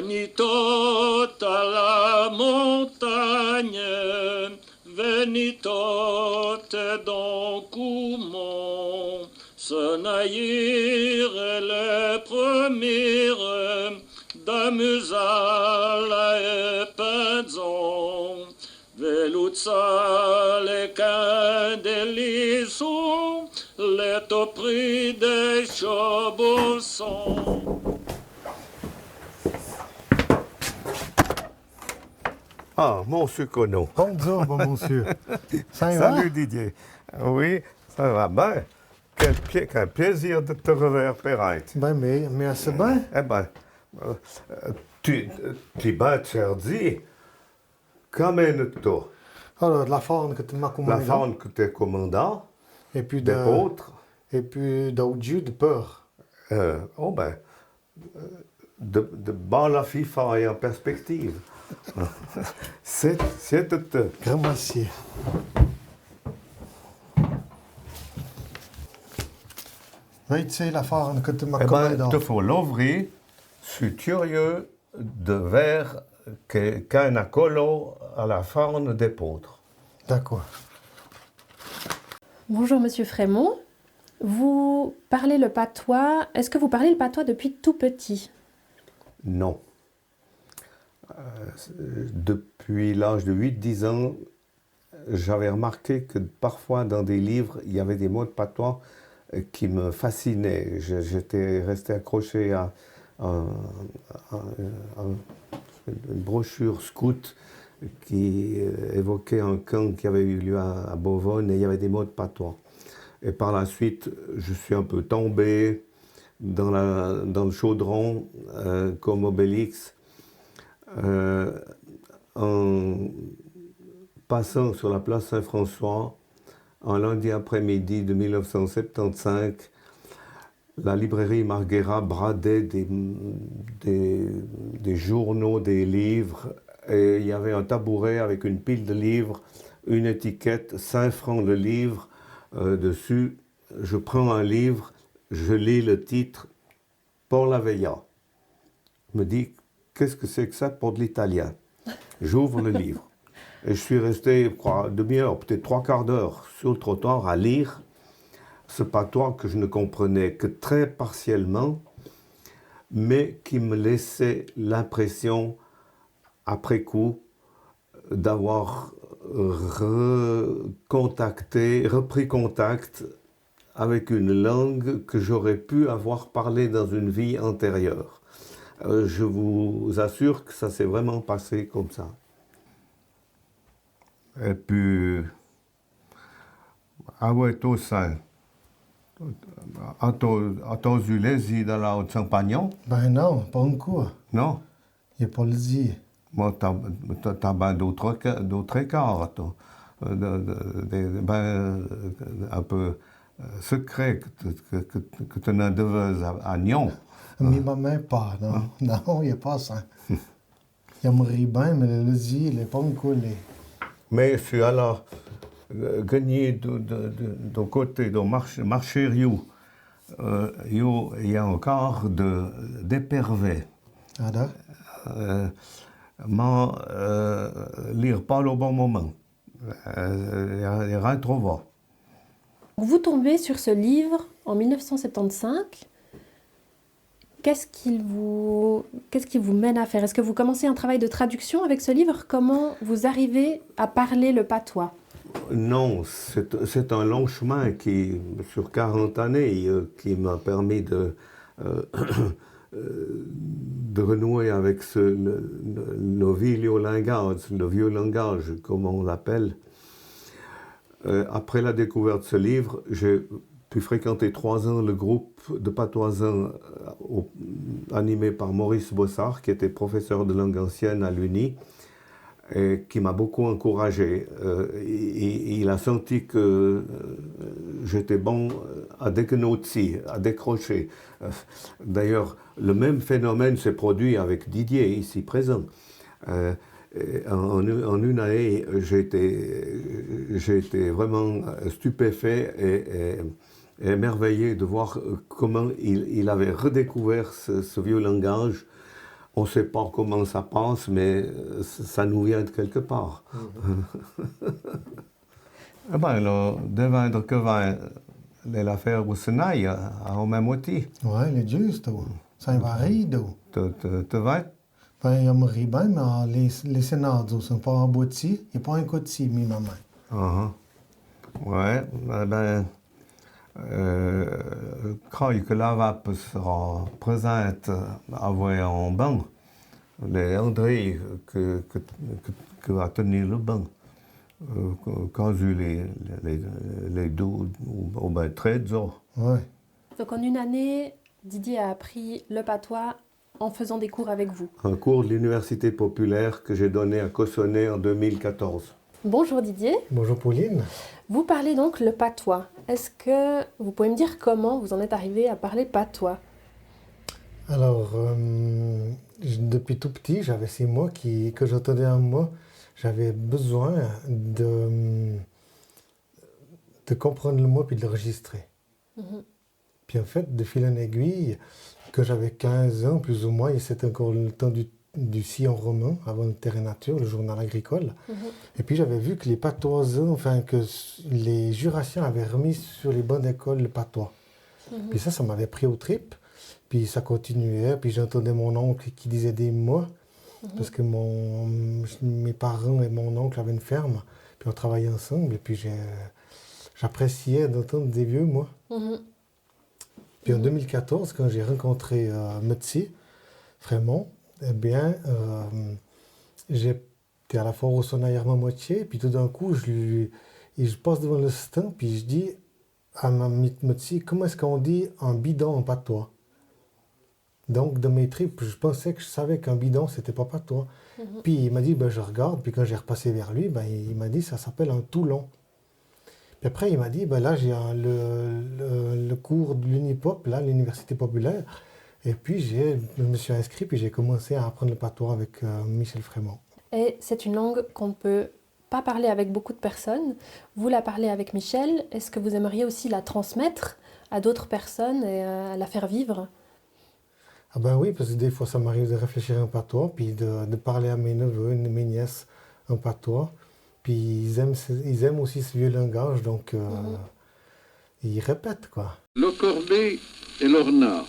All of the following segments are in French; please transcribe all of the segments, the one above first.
Venitot à la montagne, venitot donc au mont, se naïre les premières d'amusala et penzon, veluzza les candelissons, les topris des chaubossons. Ah, monsieur Conneau. Bonjour, bon monsieur. Ça y va? Salut Didier. Oui, ça va bien. Quel plaisir de te revoir, Perrette. Ben, merci bien. Eh ben, tu bien serdi. Comment Alors, de la faune que tu m'as la commandée. faune que tu es commandant, Et puis des autres, Et puis d'autres jus de peur. de bas la FIFA et en perspective. C'est tout. Grand merci. Oui, tu sais, la faune que tu m'as Eh ben, commandée. il faut l'ouvrir. Je suis curieux de voir qu'un acolo à la faune des poutres. D'accord. Bonjour Monsieur Frémont. Vous parlez le patois. Est-ce que vous parlez le patois depuis tout petit? Non. Depuis l'âge de 8-10 ans, j'avais remarqué que parfois dans des livres, il y avait des mots de patois qui me fascinaient. J'étais resté accroché à une brochure scout qui évoquait un camp qui avait eu lieu à Beauvonne et il y avait des mots de patois. Et par la suite, je suis un peu tombé dans le chaudron comme Obélix. En passant sur la place Saint-François, un lundi après-midi de 1975, la librairie Marguera bradait des journaux, des livres, et il y avait un tabouret avec une pile de livres, une étiquette, 5 francs le livre, dessus. Je prends un livre, je lis le titre, Paul Aveilla. Je me dis, qu'est-ce que c'est que ça pour de l'italien? J'ouvre le livre. Et je suis resté, je crois, demi-heure, peut-être 3/4 d'heure sur le trottoir à lire ce patois que je ne comprenais que très partiellement, mais qui me laissait l'impression, après coup, d'avoir repris contact avec une langue que j'aurais pu avoir parlé dans une vie antérieure. Je vous assure que ça s'est vraiment passé comme ça. Et puis, ah ouais, tout ça. As-tu eu les idées dans la Haute-Champagnon? Ben non, pas encore. Non? Il n'y a pas le dire. Moi, t'as bien d'autres écarts, toi. Un peu secret que tu ne devais à Nyon. Mais ma main pas, non. Non, il n'y a pas ça. Il me rit bien, mais le dit, il n'est pas encore collé. Mais je suis alors gagné de côté de marché Rio. Il y a encore d'épervers. Ah, d'accord? Lire pas au bon moment. Il y a rien trop va. Vous tombez sur ce livre en 1975. Qu'est-ce qui vous mène à faire? Est-ce que vous commencez un travail de traduction avec ce livre? Comment vous arrivez à parler le patois? Non, c'est un long chemin qui, sur 40 années, qui m'a permis de renouer avec le vieux langage, comme on l'appelle. Après la découverte de ce livre, j'ai pu fréquenter 3 ans le groupe de patoisans animé par Maurice Bossard, qui était professeur de langue ancienne à l'UNI, et qui m'a beaucoup encouragé. Il a senti que j'étais bon à décrocher, à décrocher. D'ailleurs, le même phénomène s'est produit avec Didier, ici présent. En une année, j'ai été vraiment stupéfait et émerveillé de voir comment il avait redécouvert ce vieux langage On ne sait pas comment ça passe, mais ça nous vient de quelque part. Eh ben, là, devant que va l'affaire au Sénat, au même outil. Ouais, le juste, ça va rire. Tu vas? Ben, il me rit bien, mais les Sénats ne sont pas aboutis. Il n'y a pas un coup de scie, mis ma main. Ouais, ben, je crois que la vape sera présente à voir en banc. Les André que va tenir le banc. Quand j'ai les deux ou ben 13 ans. Ouais. Donc en une année, Didier a appris le patois en faisant des cours avec vous. Un cours de l'Université populaire que j'ai donné à Cossonay en 2014. Bonjour Didier. Bonjour Pauline. Vous parlez donc le patois. Est-ce que vous pouvez me dire comment vous en êtes arrivé à parler patois? Alors, depuis tout petit, j'avais ces mots que j'entendais un mot. J'avais besoin de comprendre le mot puis de l'enregistrer. Puis en fait, de fil en aiguille, quand j'avais 15 ans, plus ou moins, et c'était encore le temps du sillon romain, avant le Terre et Nature, le journal agricole. Et puis j'avais vu que les patoisans, enfin que les Jurassiens avaient remis sur les bancs d'école le patois. Puis ça m'avait pris aux tripes. Puis ça continuait, puis j'entendais mon oncle qui disait des mots, parce que mes parents et mon oncle avaient une ferme, puis on travaillait ensemble, et puis j'appréciais d'entendre des vieux mots. Puis en 2014, quand j'ai rencontré Metsi, Frémont, eh bien, j'étais à la foire au Sonaillard Moitié, puis tout d'un coup, je passe devant le stand, puis je dis à Metsi, comment est-ce qu'on dit un bidon en patois? Donc, dans mes tripes, je pensais que je savais qu'un bidon, c'était pas patois. Puis il m'a dit, ben, je regarde, puis quand j'ai repassé vers lui, ben, il m'a dit, ça s'appelle un toulon. Puis après, il m'a dit, ben, là, j'ai le cours de l'Unipop, là, l'Université populaire. Et puis, je me suis inscrit, puis j'ai commencé à apprendre le patois avec Michel Frémont. Et c'est une langue qu'on ne peut pas parler avec beaucoup de personnes. Vous la parlez avec Michel. Est-ce que vous aimeriez aussi la transmettre à d'autres personnes et la faire vivre? Ah ben oui, parce que des fois, ça m'arrive de réfléchir en patois, puis de parler à mes neveux, mes nièces en patois. Puis ils aiment aussi ce vieux langage, donc ils répètent, quoi. Le corbet et l'ornard.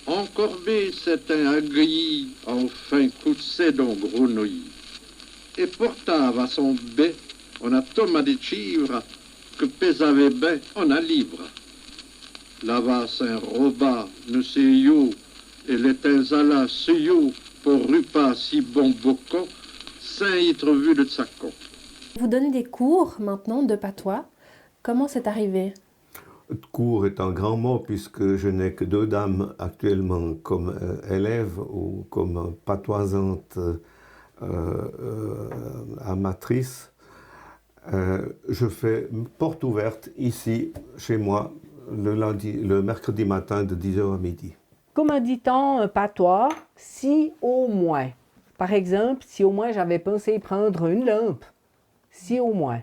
En corbet, c'est un aguillis, enfin coutsé d'un grenouille. Et portave à son bec, on a thomas de chivre, que pesave ben, on a livre. Là-bas, un roba, ne sais yo, et l'étenzala, se yo, pour rupa si bon bocon, saint yitre vu de tsakon. Vous donnez des cours maintenant de patois. Comment c'est arrivé? Cours est un grand mot puisque je n'ai que 2 dames actuellement comme élèves ou comme patoisantes amatrices. Je fais porte ouverte ici, chez moi, le mercredi matin de 10h à midi. Comment dit-on patois? Si au moins. Par exemple, si au moins j'avais pensé prendre une lampe. Si au moins.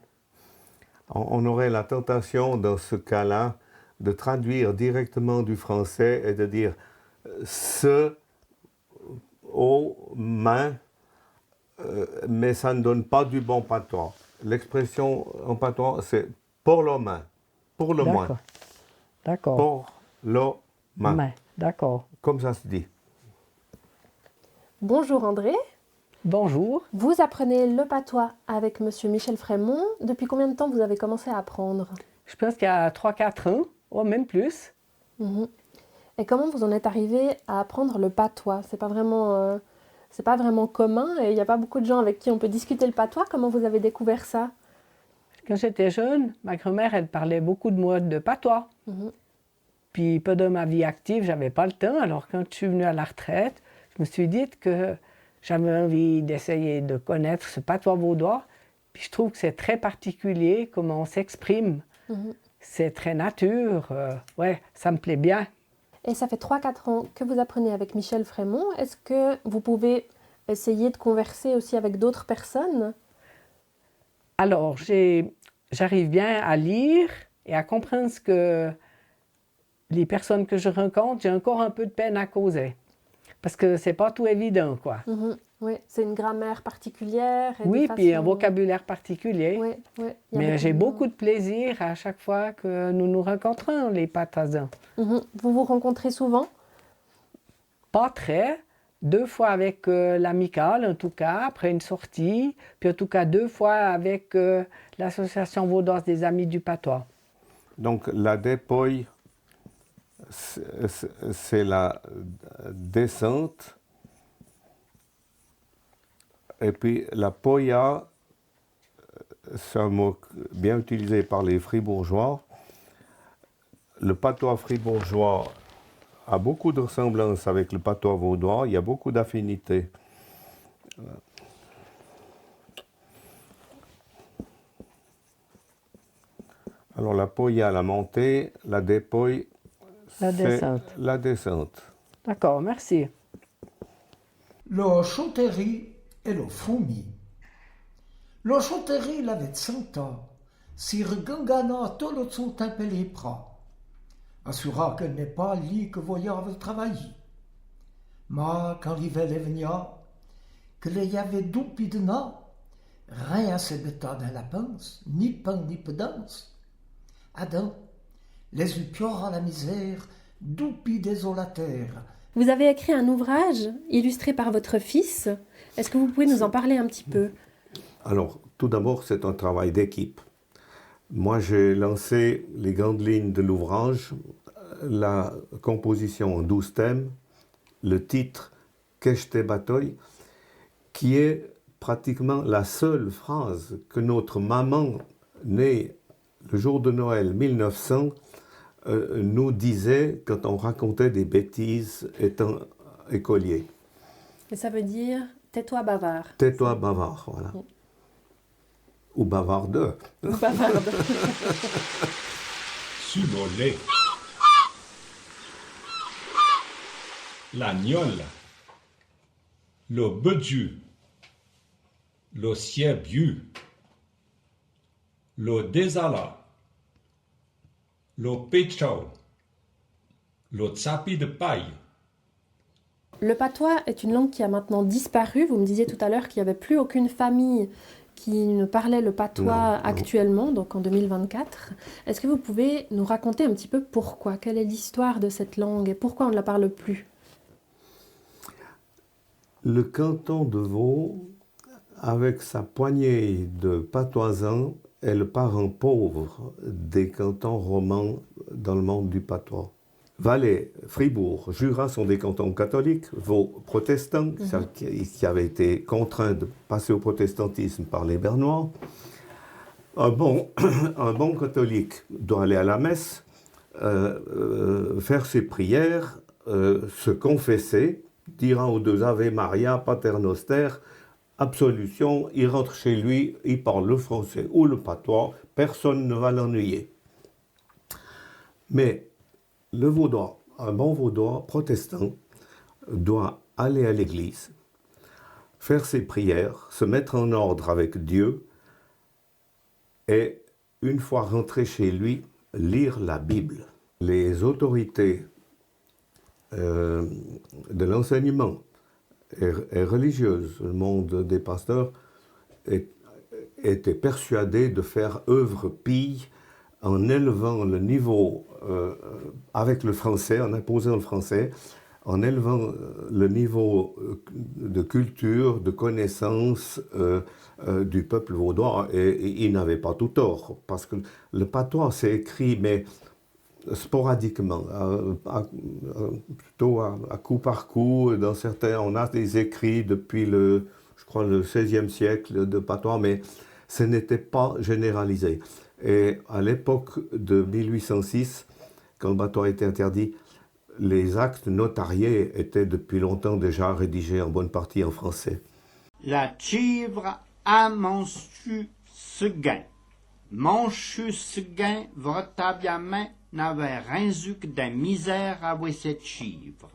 On aurait la tentation dans ce cas-là de traduire directement du français et de dire ce aux mains, mais ça ne donne pas du bon patois. L'expression en patois, c'est pour le main, pour le moins. D'accord. Pour le main. D'accord. Comme ça se dit. Bonjour André. Bonjour. Vous apprenez le patois avec Monsieur Michel Frémont. Depuis combien de temps vous avez commencé à apprendre? Je pense qu'il y a 3-4 ans, ou même plus. Et comment vous en êtes arrivé à apprendre le patois? C'est pas vraiment commun et il n'y a pas beaucoup de gens avec qui on peut discuter le patois. Comment vous avez découvert ça? Quand j'étais jeune, ma grand-mère, elle parlait beaucoup de mots de patois. Puis, peu de ma vie active, j'avais pas le temps. Alors, quand je suis venue à la retraite, je me suis dit que j'avais envie d'essayer de connaître ce patois vaudois. Puis, je trouve que c'est très particulier comment on s'exprime. C'est très nature. Ouais, ça me plaît bien. Et ça fait 3-4 ans que vous apprenez avec Michel Frémont. Est-ce que vous pouvez essayer de converser aussi avec d'autres personnes? Alors, j'arrive bien à lire et à comprendre ce que les personnes que je rencontre, j'ai encore un peu de peine à causer. parce que c'est pas tout évident, quoi. Oui, c'est une grammaire particulière. Et Oui, des puis un façons- vocabulaire particulier. Oui, oui. Il y a Mais j'ai de- beaucoup de plaisir à chaque fois que nous nous rencontrons, les Patazans. Vous vous rencontrez souvent? Pas très. 2 fois avec l'amicale, en tout cas, après une sortie. Puis en tout cas 2 fois avec l'association vaudoise des Amis du Patois. Donc la dépouille, c'est la descente. Et puis la poya, c'est un mot bien utilisé par les fribourgeois. Le patois fribourgeois a beaucoup de ressemblances avec le patois vaudois, il y a beaucoup d'affinités. Alors la poya, la montée, la dépouille, La c'est descente. la descente. D'accord, merci. Lo choteri e lo fumi. Lo choteri l'avait 100 ans, si regangana tolo su tempeli pra. Assura qu'elle n'est pas li que voyave travailler. Mais quand l'hiver est venu, que le y avait doupi de na, rien à se bêta dans la pince, ni pain ni pedance. Adam, les upiors à la misère, doupi désolataire. Vous avez écrit un ouvrage illustré par votre fils. Est-ce que vous pouvez nous en parler un petit peu? Alors, tout d'abord, c'est un travail d'équipe. Moi, j'ai lancé les grandes lignes de l'ouvrage, la composition en 12 thèmes, le titre « Keshte Batoy », qui est pratiquement la seule phrase que notre maman, née le jour de Noël 1900, nous disait quand on racontait des bêtises étant écolier. Et ça veut dire « tais-toi bavard ». Tais-toi bavard, voilà. Ou bavarde. Ou bavarde. Subole. L'agnole. Le bedu. Le sierbiu. Le désala. Le péchao. Le tsapi de paille. Le patois est une langue qui a maintenant disparu. Vous me disiez tout à l'heure qu'il n'y avait plus aucune famille qui ne parlait le patois Non. actuellement, donc en 2024. Est-ce que vous pouvez nous raconter un petit peu pourquoi? Quelle est l'histoire de cette langue et pourquoi on ne la parle plus? Le canton de Vaud, avec sa poignée de patoisans, est le parent pauvre des cantons romans dans le monde du patois. Valais, Fribourg, Jura sont des cantons catholiques, Vaud protestants, qui avaient été contraints de passer au protestantisme par les Bernois. Un bon catholique doit aller à la messe, faire ses prières, se confesser, dire un ou deux Ave Maria, Pater Noster, absolution, il rentre chez lui, il parle le français ou le patois, personne ne va l'ennuyer. Mais le vaudois, un bon vaudois protestant, doit aller à l'église, faire ses prières, se mettre en ordre avec Dieu et, une fois rentré chez lui, lire la Bible. Les autorités de l'enseignement et religieuses, le monde des pasteurs, étaient persuadés de faire œuvre pie en élevant le niveau avec le français, en imposant le français, en élevant le niveau de culture, de connaissance du peuple vaudois. Et ils n'avaient pas tout tort, parce que le patois s'est écrit, mais sporadiquement, plutôt à coup par coup. Dans certains, on a des écrits depuis je crois, le XVIe siècle de patois, mais ce n'était pas généralisé. Et à l'époque de 1806, quand le patois était interdit, les actes notariés étaient depuis longtemps déjà rédigés en bonne partie en français. La chivre a manchu ce gain. Manchu ce gain, vratabiamen n'avait rien eu que de misère avec cette chivre.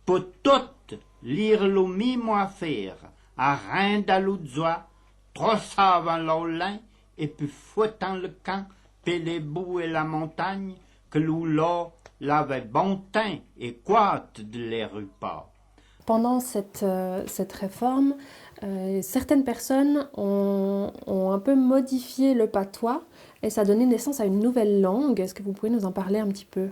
Pour tout lire le mimo à faire, à rien d'aloudzoa, trop savant l'olin, et puis fouettant le camp, puis les bouts et la montagne, que l'oula l'avait bon teint et quat de les repas. pendant cette réforme, certaines personnes ont un peu modifié le patois et ça a donné naissance à une nouvelle langue. Est-ce que vous pouvez nous en parler un petit peu?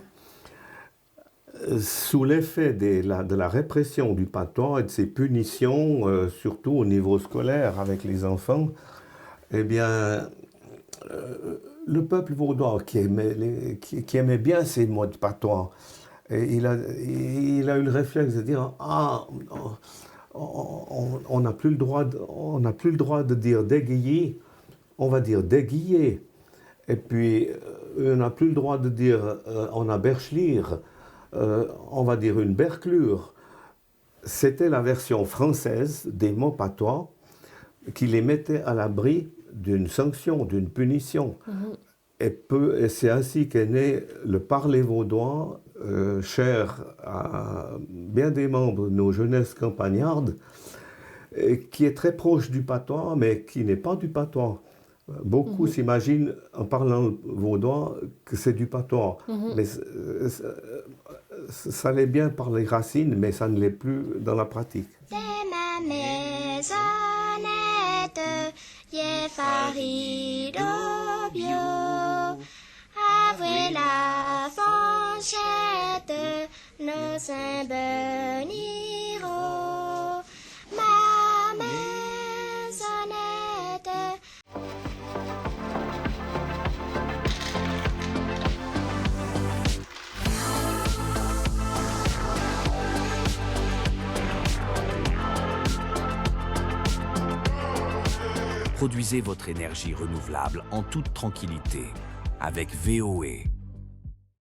Sous l'effet de la répression du patois et de ses punitions, surtout au niveau scolaire avec les enfants, eh bien, le peuple vaudois qui aimait bien ces mots de patois, et il a eu le réflexe de dire « Ah, on n'a plus le droit de dire déguillé, on va dire déguillé. Et puis, on n'a plus le droit de dire on a berchlire, on va dire une berclure. » C'était la version française des mots patois qui les mettait à l'abri d'une sanction, d'une punition. Et c'est ainsi qu'est né le parler vaudois, cher à bien des membres de nos jeunesses campagnardes, qui est très proche du patois, mais qui n'est pas du patois. Beaucoup s'imaginent, en parlant vaudois, que c'est du patois. Mais ça l'est bien par les racines, mais ça ne l'est plus dans la pratique. C'est ma maisonnette, j'ai farci d'eau bio, avec la fanchette, nos saints benirons. Ma maisonnette. Produisez votre énergie renouvelable en toute tranquillité avec VOE.